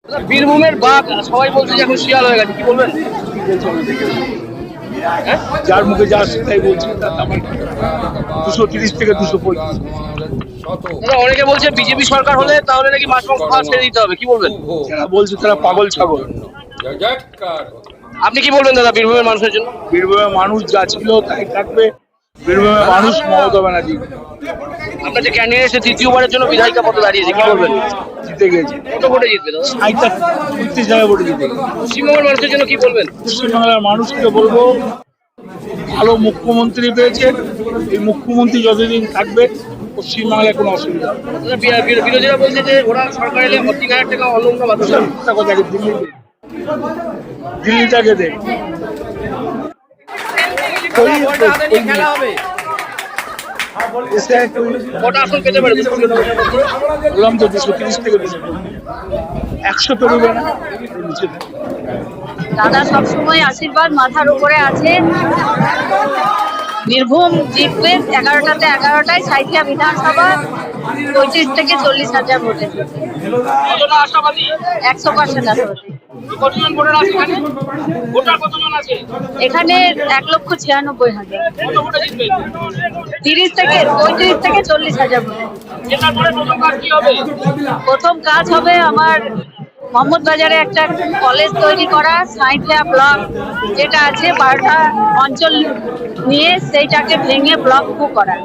বীরভূমের বাঘ সবাই বলছে যে এখন শিয়াল হয়ে গেছে, কি বলবেন? হ্যাঁ? যার মুখে যা আসছে তাই বলছি। তার আমার 230 থেকে 235। দাদা, অনেকে বলছে বিজেপি সরকার হলে তাহলে নাকি মাছ মাংস খাওয়া ছেড়ে দিতে হবে, কি বলবেন? যারা বলছে তারা পাগল ছাগল। আপনি কি বলবেন দাদা বীরভূমের মানুষের জন্য? বীরভূমের মানুষ যা ছিল তাই থাকবে। বীরভূমের মানুষ মমতা ব্যানার্জি আপনার যে ক্যান্ডিডেট সে তৃতীয়বারের জন্য বিধায়িকা পদে দাঁড়িয়েছে, কি বলবেন? জিতে গেছে। কত ভোটে জিতবে দাদা? 35 জায়গায় ভোটে জিতে গেছে। পশ্চিমবঙ্গের মানুষের জন্য কি বলবেন? পশ্চিমবাংলার মানুষকে বলবো, ভালো মুখ্যমন্ত্রী পেয়েছেন। এই মুখ্যমন্ত্রী যতদিন থাকবে পশ্চিমবাংলায় কোনো অসুবিধা হবে না। দাদা, বিরোধীরা বলছে যে ওরা সরকার এলে 30,000 টাকা অন্য বাধা। একটা কথা কি, দিল্লিটাকে দেখ। খেলা হবে, কটা আসন পেতে পারে? বললাম তো 230 থেকে 100 পেরোবে না। দাদা সবসময় আশীর্বাদ মাথার উপরে আছে। বীরভূম জিতবে 11টাতে 11টায়। সাঁইথিয়া বিধানসভা 25 থেকে 40,000 ভোটে। কতটা আশাবাদী? 100% আশাবাদী। কতজন ভোটার আছে এখানে? ভোটার কতজন আছে এখানে 1,96,000। কত ভোটে জিতবে? 35 থেকে 40,000 ভোটে। জেতার পরে প্রথম কাজ কি হবে? প্রথম কাজ হবে আমার মোহাম্মদ বাজারে একটা কলেজ তৈরি করা। সাঁইথিয়া ব্লক যেটা আছে 12টা অঞ্চল নিয়ে সেইটাকে ভেঙে ব্লক 2 করা।